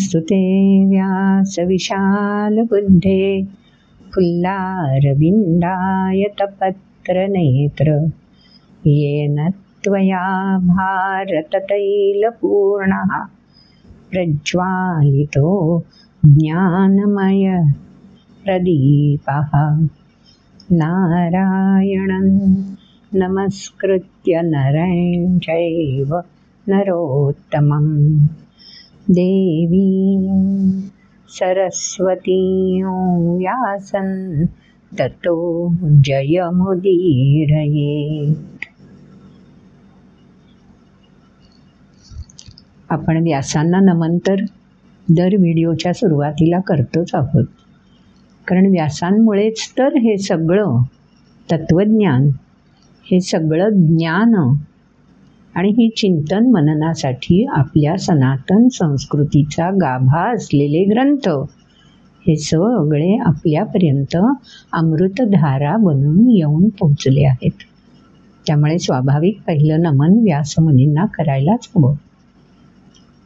नमोऽस्तुते व्यासविशालबुद्धे फुल्लारविन्दायतपत्रनेत्र येन त्वया भारततैलपूर्णः प्रज्वालितो ज्ञानमयप्रदीपः। नारायणं नमस्कृत्य नरं चैव नरोत्तमं देवीं सरस्वतीं व्यासं ततो जयमुदीरयेत्। आपण व्यासांना नमन तर दर व्हिडिओच्या सुरुवातीला करतोच आहोत, कारण व्यासांमुळेच तर हे सगळं तत्त्वज्ञान, हे सगळं ज्ञान आणि ही चिंतन मननासाठी आपल्या सनातन संस्कृतीचा गाभा असलेले ग्रंथ हे सगळे आपल्यापर्यंत अमृतधारा बनून येऊन पोचले आहेत. त्यामुळे स्वाभाविक पहिलं नमन व्यासमुनींना करायलाच हवं.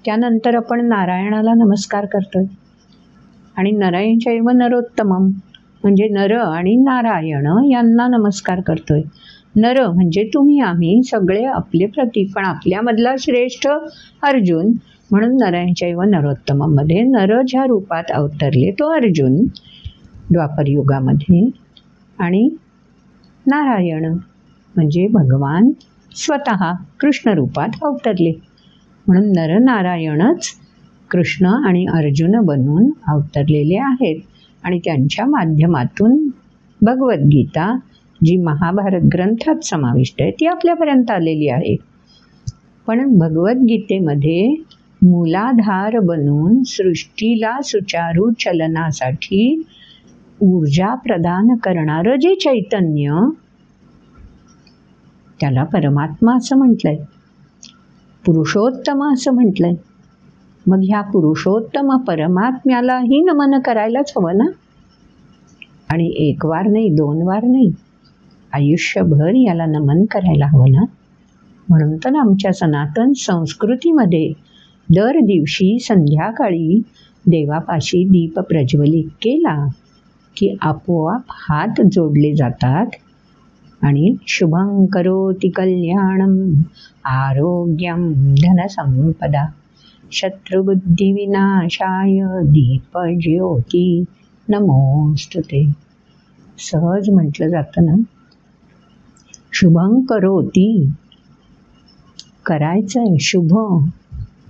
त्यानंतर आपण नारायणाला नमस्कार करतोय आणि नरायण चैव नरोत्तमम म्हणजे नर आणि नारायण यांना नमस्कार करतोय. नर म्हणजे तुम्ही आम्ही सगळे आपले प्रतीक, पण आपल्यामधला श्रेष्ठ अर्जुन म्हणून नरायण चैव नरोत्तममध्ये नर ज्या रूपात अवतरले तो अर्जुन द्वापर युगामध्ये, आणि नारायण म्हणजे भगवान स्वतः कृष्ण रूपात अवतरले म्हणून नरनारायणच कृष्ण आणि अर्जुन बनून अवतरलेले आहेत. आणि त्यांच्या माध्यमातून भगवद्गीता जी महाभारत ग्रंथात समाविष्ट आहे ती आपल्यापर्यंत आलेली आहे. पण भगवद्गीतेमध्ये मूलाधार बनून सृष्टीला सुचारू चलनासाठी ऊर्जा प्रदान करणारं जे चैतन्य, त्याला परमात्मा असं म्हटलंय, पुरुषोत्तम असं म्हटलंय. मग ह्या पुरुषोत्तम परमात्म्यालाही नमन करायलाच हवं ना. आणि एक वार नाही, दोन वार नाही, आयुष्यभर याला नमन करायला हवं ना. म्हणून तर आमच्या सनातन संस्कृतीमध्ये दर दिवशी संध्याकाळी देवापाशी दीप प्रज्वलित केला की आपोआप हात जोडले जातात आणि शुभं करोति कल्याणं आरोग्यं धनसंपदा शत्रुबुद्धिविनाशाय दीपज्योती नमोस्तुते. सहज म्हटलं जातं ना. शुभं करोति करायचंय, शुभ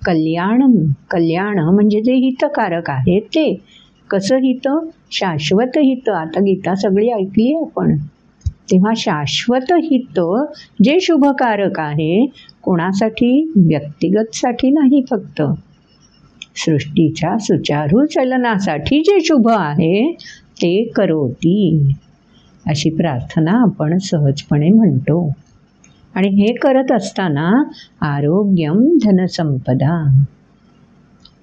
कल्याणं, कल्याण म्हणजे जे हितकारक आहे ते. कसं हित? शाश्वत हित. आता गीता सगळी ऐकली आपण, तेव्हा शाश्वत हित जे शुभकारक आहे, कोणासाठी? व्यक्तिगतसाठी नाही, फक्त सृष्टीच्या सुचारू चलनासाठी जे शुभ आहे ते करोती, अशी प्रार्थना आपण सहजपणे म्हणतो. आणि हे करत असताना आरोग्यम धनसंपदा,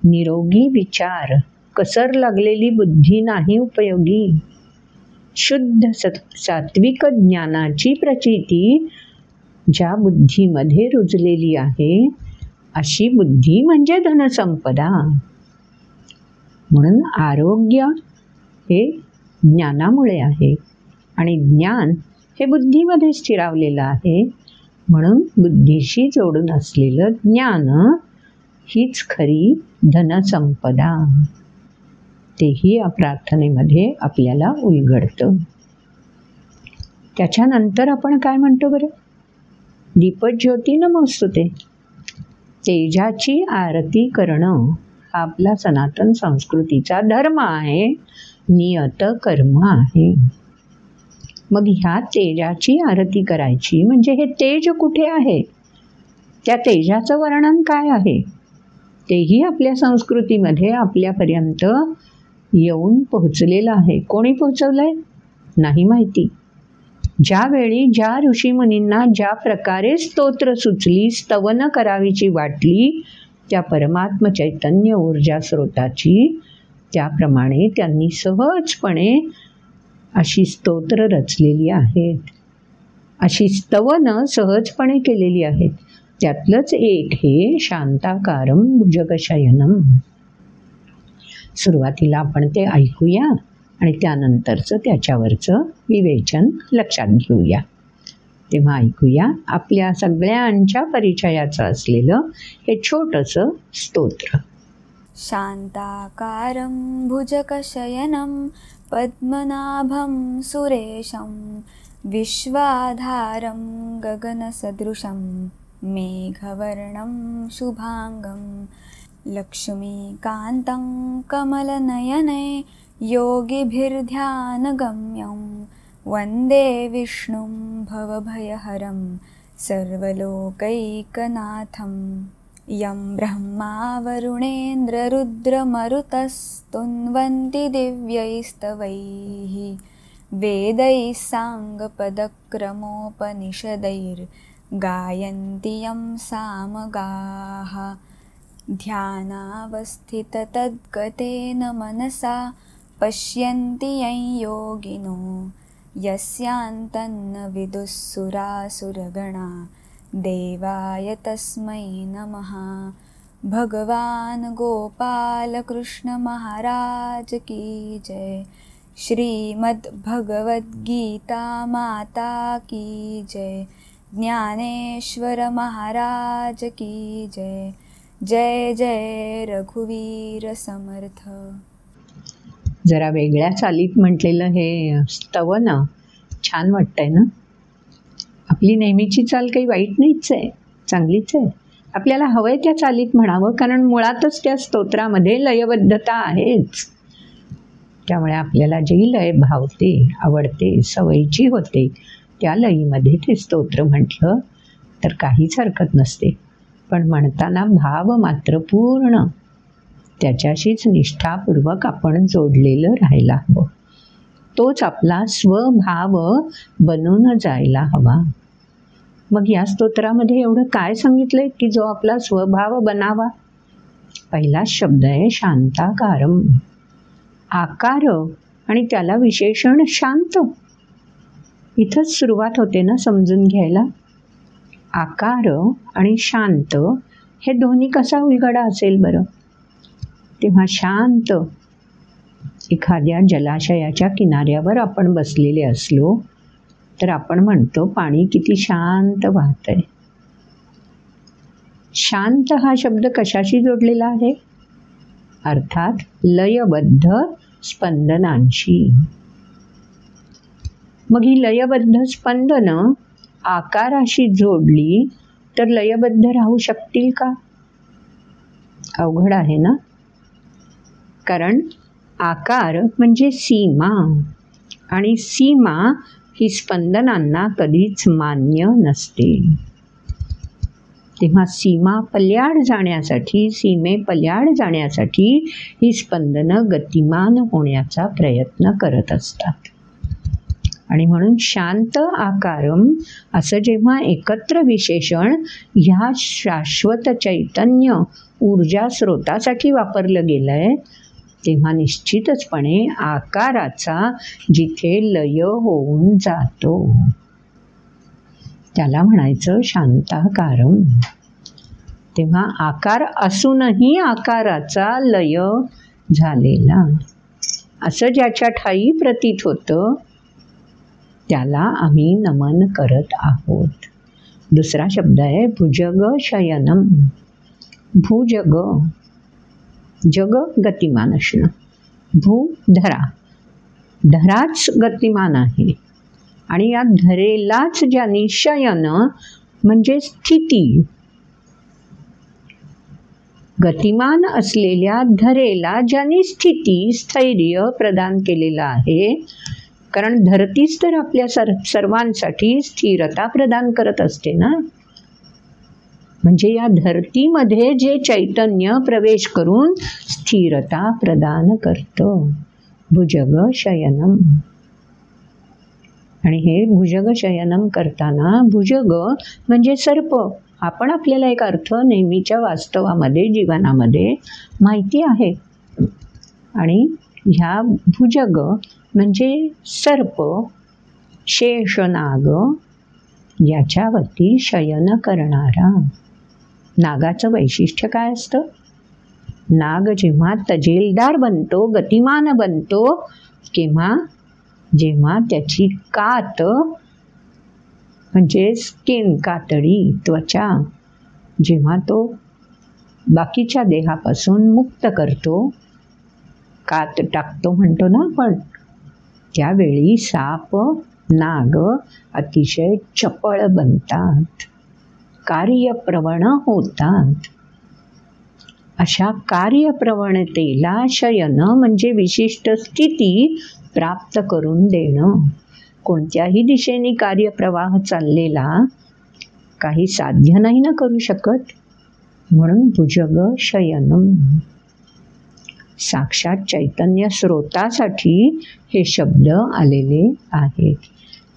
निरोगी विचार, कसर लागलेली बुद्धी नाही उपयोगी. शुद्ध सात्विक ज्ञानाची प्रचिती ज्या बुद्धीमध्ये रुजलेली आहे अशी बुद्धी म्हणजे धनसंपदा. म्हणून आरोग्य हे ज्ञानामुळे आहे आणि ज्ञान हे बुद्धीमध्ये स्थिरावलेलं आहे. म्हणून बुद्धीशी जोडून असलेलं ज्ञान हीच खरी धनसंपदा. तेही या प्रार्थनेमध्ये आपल्याला उलगडतं. त्याच्यानंतर आपण काय म्हणतो बरं? दीपज्योती नमोस्तुते. तेजाची आरती करणं हा आपला सनातन संस्कृतीचा धर्म आहे, नियत कर्म आहे. मग ह्या तेजाची आरती करायची म्हणजे हे तेज कुठे आहे, त्या तेजाचं वर्णन काय आहे, तेही आपल्या संस्कृतीमध्ये आपल्यापर्यंत येऊन पोहोचलेलं आहे. कोणी पोहोचवलंय नाही माहिती. ज्यावेळी ज्या ऋषीमुनींना ज्या प्रकारे स्तोत्र सुचली, स्तवन करावीची वाटली त्या परमात्म चैतन्य ऊर्जा स्रोताची, त्याप्रमाणे त्यांनी सहजपणे अशी स्तोत्र रचलेली आहेत, अशी स्तवनं सहजपणे केलेली आहेत. त्यातलंच एक हे शांताकारं भुजगशयनं. सुरुवातीला आपण ते ऐकूया आणि त्यानंतरचं त्याच्यावरचं विवेचन लक्षात घेऊया. तेव्हा ऐकूया आपल्या सगळ्यांच्या परिचयाचं असलेलं हे छोटंसं स्तोत्र. शांताकारं भुजगशयनं पद्मनाभं सुरेशं विश्वाधारं गगनसदृशं मेघवर्णं शुभांगं लक्ष्मीकान्तं कमलनयने योगिभिर्ध्यानगम्यं वन्दे विष्णुं भवभयहरं सर्वलोकैकनाथं. यं ब्रह्मा वरुणेन्द्ररुद्रमरुतस्तुन्वन्ति दिव्यैस्तवैः वेदैः साङ्गपदक्रमोपनिषदैर्गायन्ति यं सामगाः. ध्यानावस्थिततद्गतेन मनसा पश्यन्ति यं योगिनो यस्यान्तन्न विदुःसुरासुरगणा देवाय तस्मै नमः. भगवान गोपाल कृष्ण महाराज की जय. श्रीमद्भगवद्गीता माता की जय. ज्ञानेश्वर महाराज की जय. जय जय रघुवीर समर्थ. जरा वेगळ्या चालीत म्हटलेलं हे स्तवन छान वाटतंय ना. आपली नेहमीची चाल काही वाईट नाहीच आहे, चांगलीच आहे. आपल्याला हवंय त्या चालीत म्हणावं, कारण मुळातच त्या स्तोत्रामध्ये लयबद्धता आहेच. त्यामुळे आपल्याला जी लय भावते, आवडते, सवयीची होते त्या लयीमध्ये ते स्तोत्र म्हटलं तर काहीच हरकत नसते. पण म्हणताना भाव मात्र पूर्ण त्याच्याशीच निष्ठापूर्वक आपण जोडलेलं राहायला हवं. तोच आपला स्वभाव बनून जायला हवा. मग या स्तोत्रामध्ये एवढं काय सांगितलंय की जो आपला स्वभाव बनावा? पहिला शब्द आहे शांताकारम. आकार आणि त्याला विशेषण शांत. इथंच सुरुवात होते ना समजून घ्यायला. आकार आणि शांत हे दोन्ही कसा उलगडा असेल बरं? तेव्हा शांत, एखाद्या जलाशयाच्या किनाऱ्यावर आपण बसलेले असलो तर आपण म्हणतो पाणी किती शांत वाहत आहे. शांत हा शब्द कशाशी जोडलेला आहे? अर्थात लयबद्ध स्पंदनांशी. मग ही लयबद्ध स्पंदनं आकाराशी जोडली तर लयबद्ध राहू शकतील का? अवघड आहे ना. कारण आकार म्हणजे सीमा, आणि सीमा ही स्पंदनांना कधीच मान्य नसते. तेव्हा सीमेपल्याड जाण्यासाठी ही स्पंदनं गतिमान होण्याचा प्रयत्न करत असतात. आणि म्हणून शांत आकारम असं जेव्हा एकत्र विशेषण ह्या शाश्वत चैतन्य ऊर्जा स्रोतासाठी वापरलं गेलं आहे, तेव्हा निश्चितचपणे आकाराचा जिथे लय होऊन जातो त्याला म्हणायचं शांताकारम. तेव्हा आकार असूनही आकाराचा लय झालेला असं ज्याच्या ठायी प्रतीत होतं त्याला आम्ही नमन करत आहोत. दुसरा शब्द आहे भुजग शयनम. भुजग, जग गतिमान असणं, भू धरा, धराच गतिमान आहे आणि या धरेलाच ज्यानी शयन म्हणजे स्थिती, गतिमान असलेल्या धरेला ज्यानी स्थिती स्थैर्य प्रदान केलेलं आहे. कारण धरतीच तर आपल्या सर्वांसाठी स्थिरता प्रदान करत असते ना. म्हणजे या धरतीमध्ये जे चैतन्य प्रवेश करून स्थिरता प्रदान करतं. भुजग शयनम. आणि हे भुजग शयनम करताना भुजग म्हणजे सर्प हा पण आपल्याला एक अर्थ नेहमीच्या वास्तवामध्ये जीवनामध्ये माहिती आहे. आणि ह्या भुजग म्हणजे सर्प, शेषनाग, याच्यावरती शयन करणारा. नागाचं वैशिष्ट्य काय असतं? नाग जेव्हा तजेलदार बनतो, गतिमान बनतो, जेव्हा त्याची कात म्हणजे स्किन, कातडी, त्वचा, जेव्हा तो बाकीच्या देहापासून मुक्त करतो, कात टाकतो म्हणतो ना आपण, त्यावेळी साप, नाग अतिशय चपळ बनतात, कार्यप्रवण होतात. अशा कार्यप्रवणतेला शयन म्हणजे विशिष्ट स्थिती प्राप्त करून देणं. कोणत्याही दिशेने कार्यप्रवाह चाललेला काही साध्य नाही ना करू शकत, म्हणून भुजग शयनम. साक्षात चैतन्य स्रोतासाठी हे शब्द आलेले आहेत.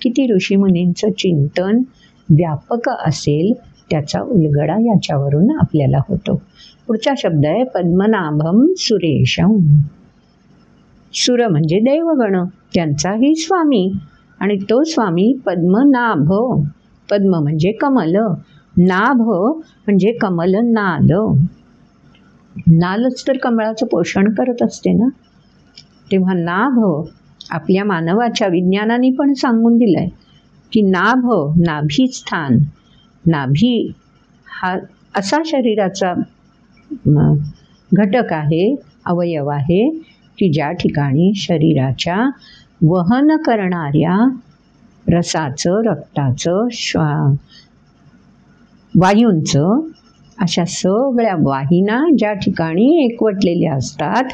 किती ऋषीमुनींचं चिंतन व्यापक असेल त्याचा उलगडा याच्यावरून आपल्याला होतो. पुढचा शब्द आहे पद्मनाभम सुरेशम. सुर म्हणजे देवगण, त्यांचाही स्वामी, आणि तो स्वामी पद्मनाभ. पद्म म्हणजे कमल, नाभ म्हणजे कमल नाल. नालच तर कमळाचं पोषण करत असते ना. तेव्हा नाभ आपल्या मानवाच्या विज्ञानाने पण सांगून दिलंय की नाभ, नाभीस्थान, नाभी हा असा शरीराचा घटक आहे, अवयव आहे की ज्या ठिकाणी शरीराच्या वहन करणाऱ्या रसाचं, रक्ताचं, वायूंचं, अशा सगळ्या वाहिना ज्या ठिकाणी एकवटलेल्या असतात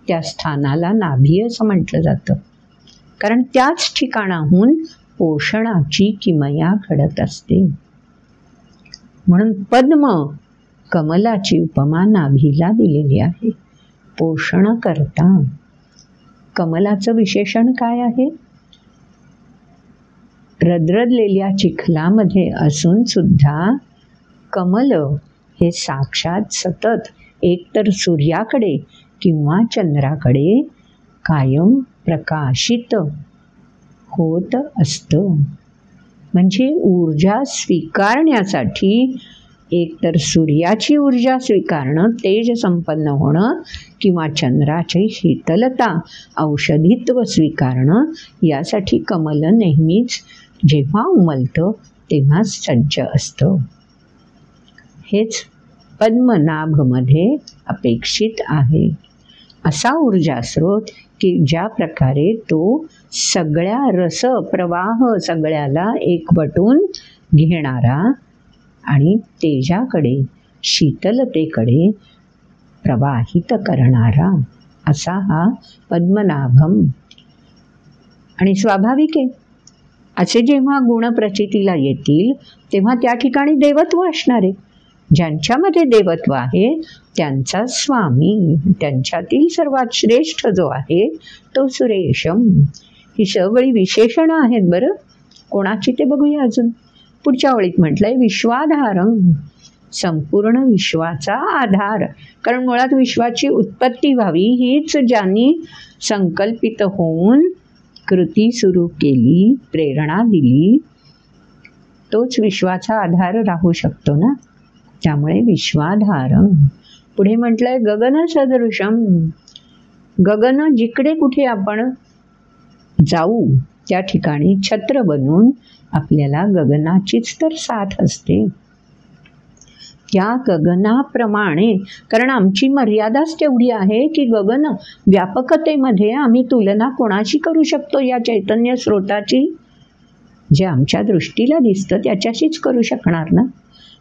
त्या स्थानाला नाभी असं म्हटलं जातं. कारण त्याच ठिकाणाहून पोषणाची किमया घडत असते. म्हणून पद्म, कमलाची उपमा नाभीला दिलेली आहे. पोषण करता. कमलाचं विशेषण काय आहे? रद्रदलेल्या चिखलामध्ये असून सुद्धा कमल हे साक्षात सतत एकतर सूर्याकडे किंवा चंद्राकडे कायम प्रकाशित होत असतं. म्हणजे ऊर्जा स्वीकारण्यासाठी एकतर सूर्याची ऊर्जा स्वीकारणं, तेज संपन्न होणं, किंवा चंद्राची शीतलता, औषधित्व स्वीकारणं, यासाठी कमल नेहमीच जेव्हा उमलतं तेव्हा सज्ज असतं. हेच पद्मनाभमध्ये अपेक्षित आहे. असा ऊर्जा स्रोत की ज्या प्रकारे तो सगळ्या रस प्रवाह सगळ्याला एकवटून घेणारा आणि तेजाकडे, शीतलतेकडे प्रवाहित करणारा असा हा पद्मनाभम. आणि स्वाभाविक आहे, असे जेव्हा गुण प्रचितीला येतील तेव्हा त्या ठिकाणी देवत्व असणार आहे. ज्यांच्यामध्ये देवत्व आहे त्यांचा स्वामी, त्यांच्यातील सर्वात श्रेष्ठ जो आहे तो सुरेशम. ही सगळी विशेषणं आहेत बरं. कोणाची ते बघूया अजून. पुढच्या ओळीत म्हटलंय विश्वाधारम, संपूर्ण विश्वाचा आधार. कारण मुळात विश्वाची उत्पत्ती व्हावी हीच ज्यांनी संकल्पित होऊन कृती सुरू केली, प्रेरणा दिली, तोच विश्वाचा आधार राहू शकतो ना. त्यामुळे विश्वाधारम. पुढे म्हटलंय गगन सदृशम. गगन जिकडे कुठे आपण जाऊ त्या ठिकाणी छत्र बनून आपल्याला गगनाचीच तर साथ असते. त्या गगनाप्रमाणे, कारण आमची मर्यादाच तेवढी आहे की गगन व्यापकतेमध्ये आम्ही तुलना कोणाशी करू शकतो? या चैतन्य स्रोताची. जे आमच्या दृष्टीला दिसतं त्याच्याशीच करू शकणार ना.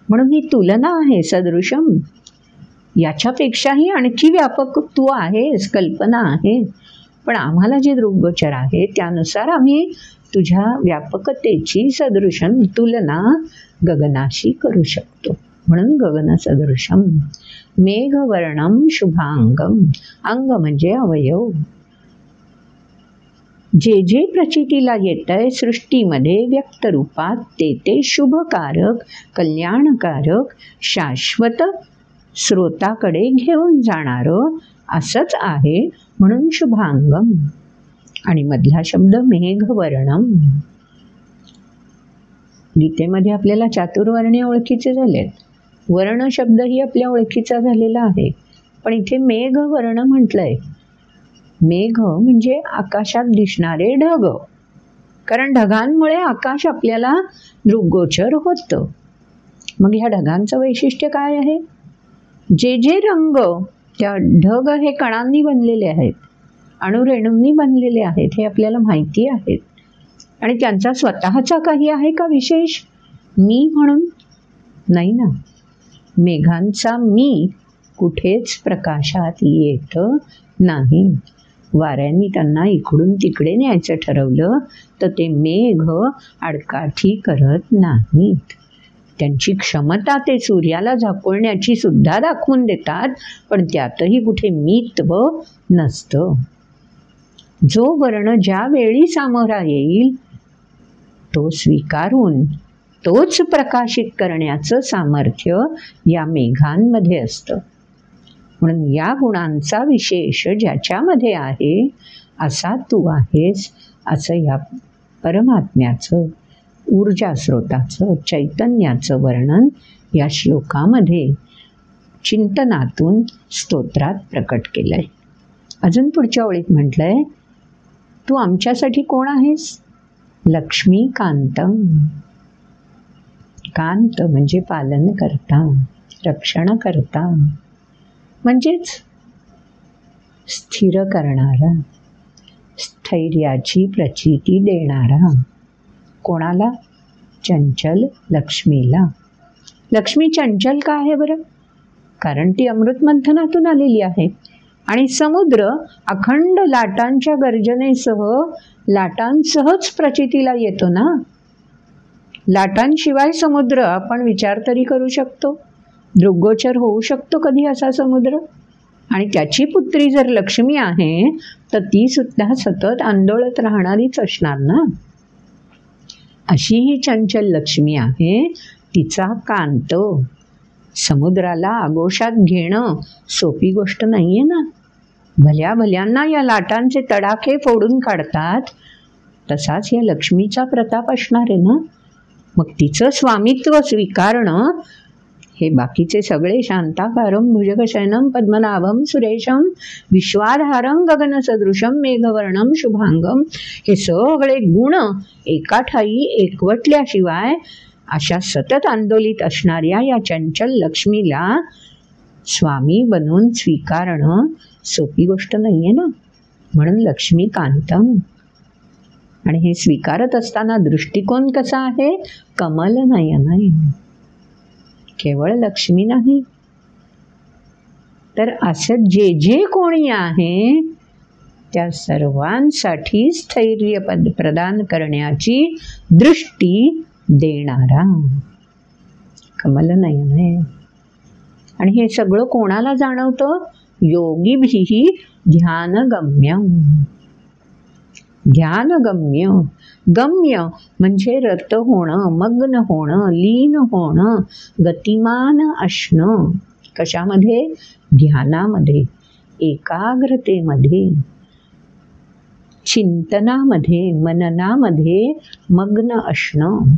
म्हणून ही तुलना आहे. सदृशम, याच्यापेक्षाही आणखी व्यापक तू आहेस, कल्पना आहे. पण आम्हाला जे दृग्गोचर आहे त्यानुसार आम्ही तुझ्या व्यापकतेची सदृशम, तुलना गगनाशी करू शकतो. म्हणून गगन सदृशम. मेघवर्णम शुभांगम. अंग म्हणजे अवयव. जे जे प्रचितीला येतंय सृष्टीमध्ये व्यक्त रूपात ते ते शुभकारक, कल्याणकारक, शाश्वत स्रोताकडे घेऊन जाणारं असंच आहे. म्हणून शुभांगम. आणि मधला शब्द मेघवर्णम. गीतेमध्ये आपल्याला चातुर्वर्ण्य ओळखीचे झालेत. वर्ण शब्दही आपल्या ओळखीचा झालेला आहे. पण इथे मेघवर्ण म्हटलंय. मेघ म्हणजे आकाशात दिसणारे ढग, कारण ढगांमुळे आकाश आपल्याला दृग्गोचर होतं. मग ह्या ढगांचं वैशिष्ट्य काय आहे? जे जे रंग, त्या ढग हे कणांनी बनलेले आहेत, अणुरेणूंनी बनलेले आहेत, हे आपल्याला माहिती आहेत. आणि त्यांचा स्वतःचा काही आहे का विशेष मी म्हणून? नाही ना. मेघांचा मी कुठेच प्रकाशात येत नाही. वाऱ्यांनी त्यांना इकडून तिकडे न्यायचं ठरवलं तर ते मेघ आडकाठी करत नाहीत. त्यांची क्षमता ते सूर्याला झाकळण्याची सुद्धा दाखवून देतात, पण त्यातही कुठे मीत्व नसतं. जो वर्ण ज्या वेळी सामोरा येईल तो स्वीकारून तोच प्रकाशित करण्याचं सामर्थ्य या मेघांमध्ये असतं. म्हणून या गुणांचा विशेष ज्याच्यामध्ये आहे असा तू आहेस, असं या परमात्म्याचं, ऊर्जा स्रोताचं, चैतन्याचं वर्णन या श्लोकामध्ये चिंतनातून स्तोत्रात प्रकट केलं आहे. अजून पुढच्या ओळीत म्हटलंय, तू आमच्यासाठी कोण आहेस? लक्ष्मीकांतम. कांत म्हणजे पालन करता, रक्षण करता, म्हणजेच स्थिर करणारा, स्थैर्याची प्रचिती देणारा. कोणाला? चंचल लक्ष्मीला. लक्ष्मी चंचल का आहे बरं? कारण ती अमृतमंथनातून आलेली आहे. आणि समुद्र अखंड लाटांच्या गर्जनेसह लाटांसहच प्रचितीला येतो ना. लाटांशिवाय समुद्र आपण विचार तरी करू शकतो? दृग्गोचर होऊ शकतो कधी असा समुद्र? आणि त्याची पुत्री जर लक्ष्मी आहे तर ती सुद्धा सतत आंदोलत राहणारीच असणार ना. अशी ही चंचल लक्ष्मी आहे. तिचा कांत समुद्राला आगोशात घेणं सोपी गोष्ट नाही आहे ना. भल्या भल्यांना या लाटांचे तडाखे फोडून काढतात, तसाच या लक्ष्मीचा प्रताप असणार आहे ना. मग तिचं स्वामित्व स्वीकारणं हे बाकीचे सगळे शांताकारं भुजगशयनं पद्मनाभं सुरेशं विश्वाधारं गगनसदृशं मेघवर्णं शुभांगं, हे सगळे गुण एका ठाई एकवटल्याशिवाय अशा सतत आंदोलित असणाऱ्या या चंचल लक्ष्मीला स्वामी बनवून स्वीकारणं सोपी गोष्ट नाही आहे ना. म्हणून लक्ष्मीकांतम. आणि हे स्वीकारत असताना दृष्टिकोन कसा आहे? कमल नयन आहे. केवळ लक्ष्मी नाही, तर असं जे जे कोणी आहे त्या सर्वांसाठी स्थैर्य प्रदान करण्याची दृष्टी देणारा कमलनयन आहे. आणि हे सगळं कोणाला जाणवतं? योगीभिः ध्यानगम्यम. ध्यानगम्य. गम्य म्हणजे रत होणं, मग्न होणं, लीन होणं, गतिमान असणं. कशामध्ये? ध्यानामध्ये, एकाग्रतेमध्ये, चिंतनामध्ये, मननामध्ये मग्न असणं.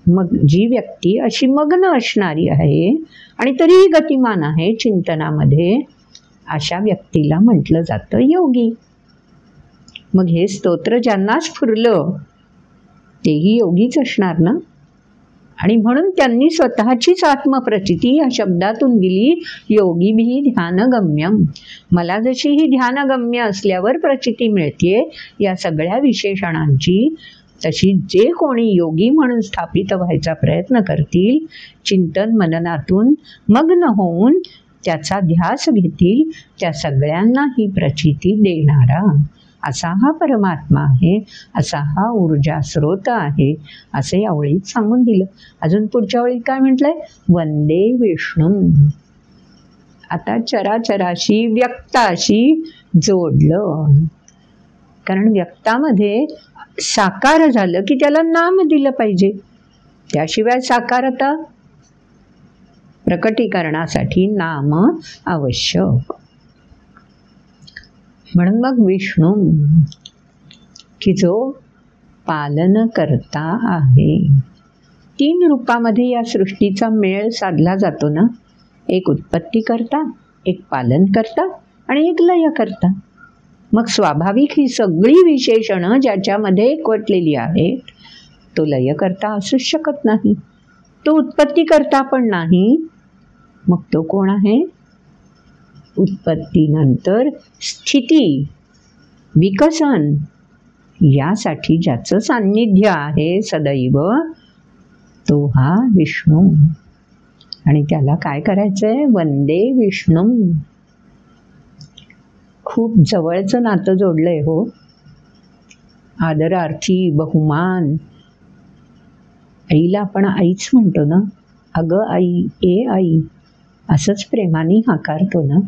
मग जी व्यक्ती अशी मग्न असणारी आहे आणि तरीही गतिमान आहे चिंतनामध्ये, अशा व्यक्तीला म्हटलं जातं योगी. मग हे स्तोत्र ज्यांना स्फुरलं तेही योगीच असणार ना. आणि म्हणून त्यांनी स्वतःचीच आत्मप्रचिती या शब्दातून दिली, योगीभिः ध्यानगम्यम. मला जशी ही ध्यानगम्य असल्यावर प्रचिती मिळते या सगळ्या विशेषणांची, तशी जे कोणी योगी म्हणून स्थापित व्हायचा प्रयत्न करतील, चिंतन मननातून मग्न होऊन त्याचा ध्यास घेतील, त्या सगळ्यांना ही प्रचिती देणारा असा हा परमात्मा आहे, असा हा ऊर्जा स्रोत आहे, असे या ओळीत सांगून दिलं. अजून पुढच्या ओळीत काय म्हटलंय? वंदे विष्णू. आता चराचराशी व्यक्ताशी जोडलं. कारण व्यक्तामध्ये साकार झालं की त्याला नाम दिलं पाहिजे, त्याशिवाय साकारता प्रकटीकरणासाठी नाम आवश्यक. म्हणून मग विष्णू की जो पालन करता आहे. 3 रूपामध्ये या सृष्टीचा मेळ साधला जातो ना. एक उत्पत्ती करता, एक पालन करता आणि एक लय करता. मग स्वाभाविक ही सगळी विशेषणं ज्याच्यामध्ये एकवटलेली आहेत, तो लय करता असूच शकत नाही, तो उत्पत्ती करता पण नाही. मग तो कोण आहे? उत्पत्तीनंतर स्थिती, विकसन यासाठी ज्याचं सान्निध्य आहे सदैव, तो हा विष्णू. आणि त्याला काय करायचंय? वंदे विष्णू. खूप जवळचं नातं जोडलंय हो. आदरार्थी, बहुमान. आईला आपण आईच म्हणतो ना, अगं आई, ए आई, असंच प्रेमाने हाकारतो ना.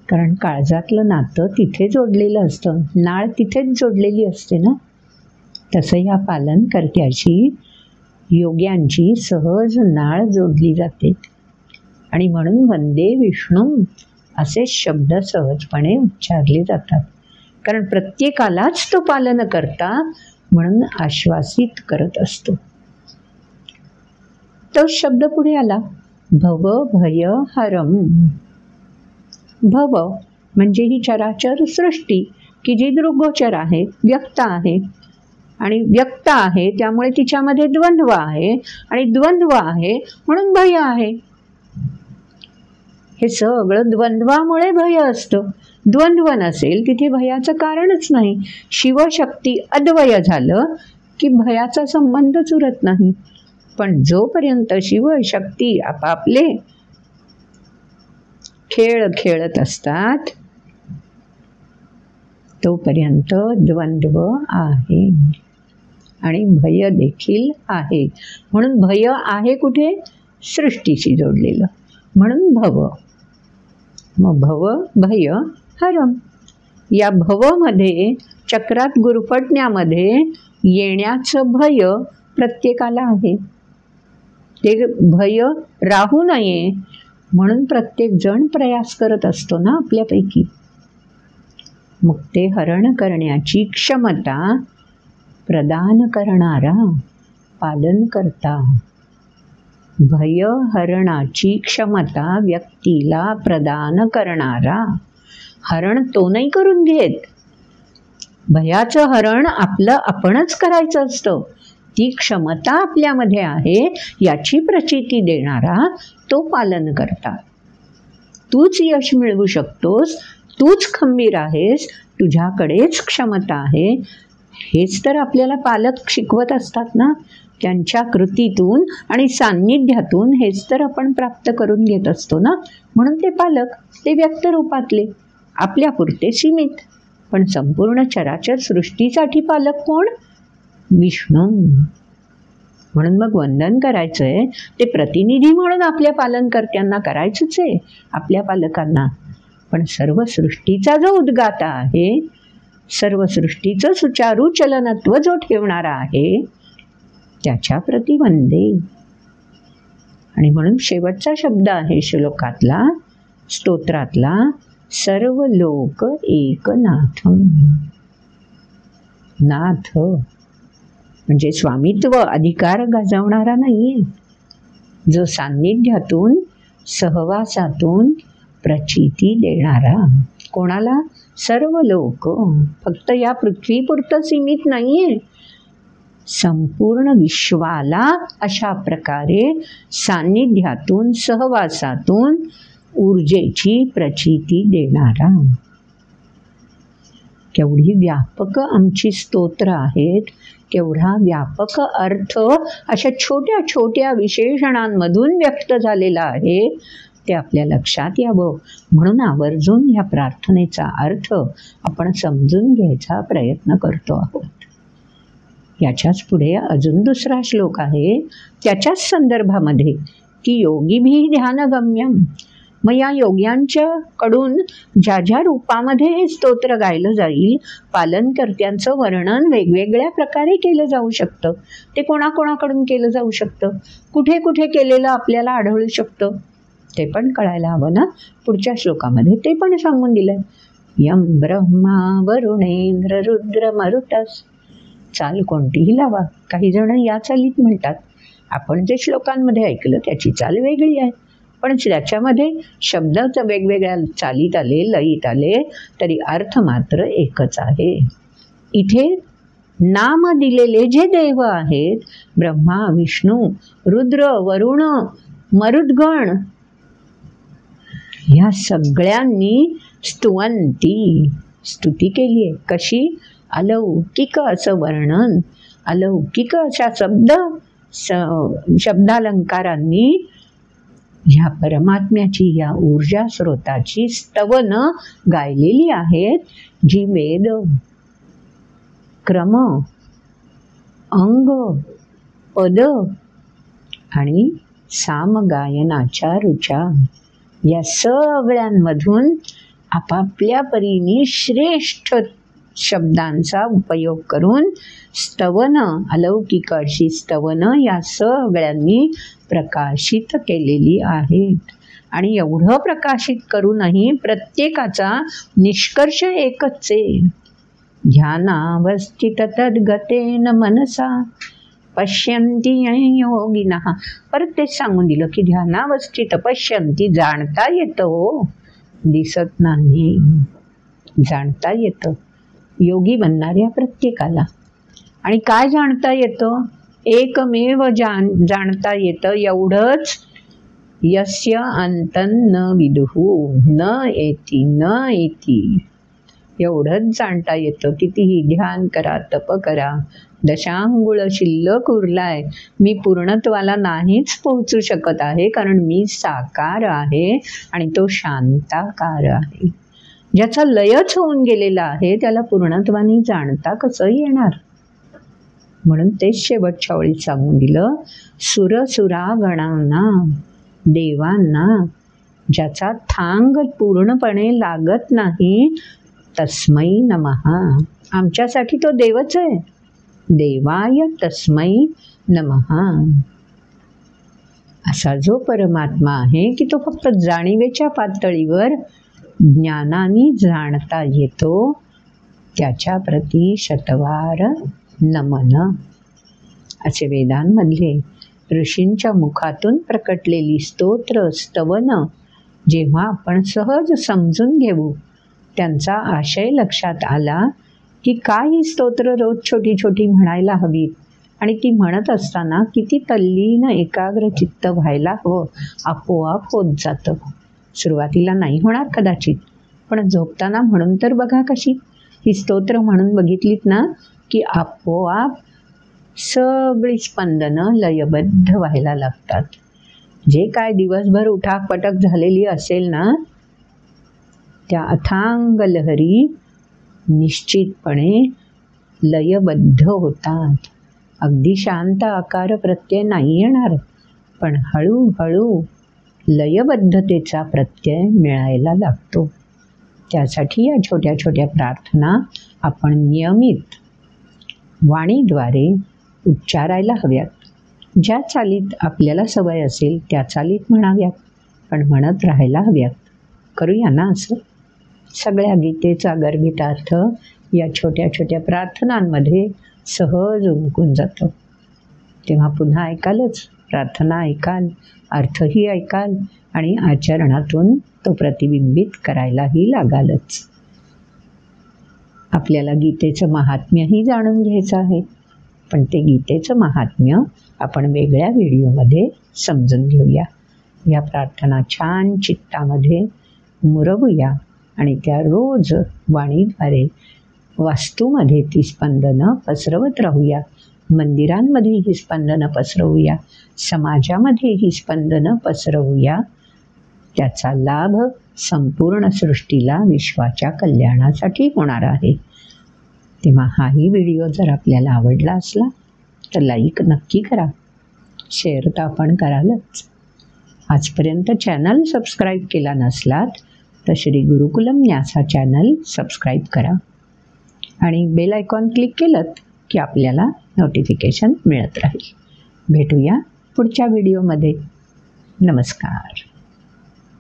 कारण काळजातलं नातं तिथे जोडलेलं असतं, नाळ तिथेच जोडलेली असते ना. तसं या पालनकर्त्याची, योग्यांची सहज नाळ जोडली जाते. आणि म्हणून वंदे विष्णू असे शब्द सहजपणे उच्चारले जातात. कारण प्रत्येकालाच तो पालन करता म्हणून आश्वासित करत असतो. तो शब्द पुढे आला, भव भय हरम. भव म्हणजे ही चराचर सृष्टी की जी दृग्गोचर आहे, व्यक्त आहे. आणि व्यक्त आहे त्यामुळे तिच्यामध्ये द्वंद्व आहे, आणि द्वंद्व आहे म्हणून भय आहे. हे सगळं द्वंद्वामुळे भय असतं. द्वंद्व नसेल तिथे भयाचं कारणच नाही. शिवशक्ती अद्वय झालं की भयाचा संबंधच उरत नाही. पण जोपर्यंत शिवशक्ती आपापले खेळ खेळत असतात तोपर्यंत द्वंद्व आहे आणि भय देखील आहे. म्हणून भय आहे कुठे? सृष्टीशी जोडलेलं, म्हणून भव. मग भव भय हरम. या भवमध्ये, चक्रात गुरफटण्यामध्ये येण्याचं भय प्रत्येकाला आहे. ते भय राहू नये म्हणून प्रत्येक जण प्रयास करत असतो ना आपल्यापैकी. मग ते हरण करण्याची क्षमता प्रदान करणारा पालन करता. भय हरणाची क्षमता व्यक्तीला प्रदान करणारा. हरण तो नाही करून घेत. भयाचं हरण आपलं आपणच करायचं असतं. ती क्षमता आपल्यामध्ये आहे याची प्रचिती देणारा तो पालन करता. तूच यश मिळवू शकतोस, तूच खंबीर आहेस, तुझ्याकडेच क्षमता आहे, हेच तर आपल्याला पालक शिकवत असतात ना. त्यांच्या कृतीतून आणि सान्निध्यातून हेच तर आपण प्राप्त करून घेत असतो ना. म्हणून ते पालक, ते व्यक्त रूपातले, आपल्यापुरते सीमित, पण संपूर्ण चराचर सृष्टीसाठी पालक कोण? विष्णू. म्हणून मग वंदन करायचंय ते प्रतिनिधी म्हणून आपल्या पालनकर्त्यांना करायचंच आहे, आपल्या पालकांना. पण सर्व सृष्टीचा जो उद्गाता आहे, सर्व सृष्टीचं सुचारू चलनत्व जो ठेवणारा आहे, त्याच्या प्रती वंदे. आणि म्हणून शेवटचा शब्द आहे श्लोकातला, स्तोत्रातला, सर्व लोक एकनाथम. नाथ म्हणजे स्वामित्व, अधिकार गाजवणारा नाहीये, जो सान्निध्यातून, सहवासातून प्रचिती देणारा. कोणाला? सर्व लोक. फक्त या पृथ्वीपुरतं सीमित नाहीये, संपूर्ण विश्वाला अशा प्रकारे सान्निध्यातून, सहवासातून ऊर्जेची प्रचिती देणारा. केवढी व्यापक आमची स्तोत्र आहेत, केवढा व्यापक अर्थ अशा छोट्या छोट्या विशेषणांमधून व्यक्त झालेला आहे, ते आपल्या लक्षात यावं म्हणून आवर्जून ह्या प्रार्थनेचा अर्थ आपण समजून घ्यायचा प्रयत्न करतो आहोत. याच्याच पुढे अजून दुसरा श्लोक आहे त्याच्याच संदर्भामध्ये की योगीभी ध्यानगम्यम. मग या योग्यांच्या कडून ज्या ज्या रूपामध्ये हे स्तोत्र गायलं जाईल, पालनकर्त्यांचं वर्णन वेगवेगळ्या प्रकारे केलं जाऊ शकतं. ते कोणाकोणाकडून केलं जाऊ शकतं, कुठे कुठे केलेलं आपल्याला आढळू शकतं, ते पण कळायला हवं ना. पुढच्या श्लोकामध्ये ते पण सांगून दिलंय. यम ब्रह्मा वरुणेंद्र रुद्र मरुतस. चाल कोणतीही लावा. काही जण या चालीत म्हणतात. आपण जे श्लोकांमध्ये ऐकलं त्याची चाल वेगळी आहे. पण त्याच्यामध्ये शब्द वेगवेगळ्या चालीत आले, लयीत आले, तरी अर्थ मात्र एकच आहे. इथे नाम दिलेले जे देव आहेत, ब्रह्मा, विष्णू, रुद्र, वरुण, मरुद्गण, ह्या सगळ्यांनी स्तुती केली आहे. कशी? अलौकिक असं वर्णन, अलौकिक अशा शब्दालंकारांनी ह्या परमात्म्याची, या ऊर्जा स्रोताची स्तवनं गायलेली आहेत, जी वेद, क्रम, अंग, पद आणि सामगायनाच्या रुचा या सगळ्यांमधून आपापल्या परीने श्रेष्ठ शब्दांचा उपयोग करून स्तवनं, अलौकिक अशी स्तवनं या सगळ्यांनी प्रकाशित केलेली आहेत. आणि एवढं प्रकाशित करूनही प्रत्येकाचा निष्कर्ष एकच आहे. ध्यानावस्थित तद्गतेन मनसा पश्यन्ति योगिनः. परत तेच सांगून दिलं की ध्यानावस्थित पश्यन्ति, जाणता येतं हो, दिसत नाही, जाणता येतं योगी बनणाऱ्या प्रत्येकाला. आणि काय जाणता येतं? एकमेव जाणता येतं एवढंच, यस्य अंतं न विदुः न एति. एवढंच जाणता येतं. कितीही ध्यान करा, तप करा, दशांगुळ शिल्लक उरलाय, मी पूर्णत्वाला नाहीच पोहोचू शकत आहे, कारण मी साकार आहे आणि तो शांताकार आहे. ज्याचा लयच होऊन गेलेला आहे त्याला पूर्णत्वाने जाणता कसं येणार? म्हणून तेच शेवटच्या वेळी सांगून दिलं, सुरसुरागणांना, देवांना ज्याचा थांग पूर्णपणे लागत नाही, तस्मै नमः. आमच्यासाठी तो देवच आहे. देवाय तस्मै नमः. असा जो परमात्मा आहे की तो फक्त जाणीवेच्या पातळीवर ज्ञानाने जाणता येतो, त्याच्या प्रती शतवार नमन. असे वेदांमधले ऋषींच्या मुखातून प्रकटलेली स्तोत्र, स्तवन जेव्हा आपण सहज समजून घेऊ, त्यांचा आशय लक्षात आला की काय ही स्तोत्र रोज छोटी छोटी म्हणायला हवीत, आणि ती म्हणत असताना किती तल्लीन एकाग्र चित्त व्हायला हवं, आपोआप होत जातं. सुरुवातीला नाही होणार कदाचित, पण झोपताना म्हणून तर बघा कशी ही स्तोत्र म्हणून बघितलीत ना की आपोआप सगळी स्पंदनं लयबद्ध व्हायला लागतात. जे काय दिवसभर उठाकपटक झालेली असेल ना, त्या अथांग लहरी निश्चितपणे लयबद्ध होतात. अगदी शांत आकार प्रत्यय नाही येणार, पण हळूहळू लयबद्धतेचा प्रत्यय मिळायला लागतो. त्यासाठी या छोट्या छोट्या प्रार्थना आपण नियमित वाणीद्वारे उच्चारायला हव्यात. ज्या चालीत आपल्याला सवय असेल त्या चालीत म्हणाव्यात, पण म्हणत राहायला हव्यात. करूया ना असं? सगळ्या गीतेचा गर्भितार्थ या छोट्या छोट्या प्रार्थनांमध्ये सहज उमटून जातो. तेव्हा पुन्हा ऐकालच, प्रार्थना ऐकाल, अर्थही ऐकाल आणि आचरणातून तो प्रतिबिंबित करायलाही लागालच. आपल्याला गीतेचं महात्म्यही जाणून घ्यायचं आहे, पण ते गीतेचं महात्म्य आपण वेगळ्या व्हिडिओमध्ये समजून घेऊया. या प्रार्थना छान चित्तामध्ये मुरवूया आणि त्या रोज वाणीद्वारे वास्तूमध्ये ती स्पंदनं पसरवत राहूया. मंदिरांमध्ये ही स्पंदनं पसरवूया, समाजामध्ये ही स्पंदनं पसरवूया. त्याचा लाभ संपूर्ण सृष्टीला विश्वाच्या कल्याणासाठी होणार आहे. तेव्हा हाही व्हिडिओ जर आपल्याला आवडला असला तर लाईक नक्की करा, शेअर तर आपण करालच. आजपर्यंत चॅनल सबस्क्राईब केला नसलात तर श्री गुरुकुलम न्यासा चॅनल सबस्क्राईब करा आणि बेल आयकॉन क्लिक केलं की आपल्याला नोटिफिकेशन मिळत राहील. भेटूया पुढच्या व्हिडिओमध्ये. नमस्कार.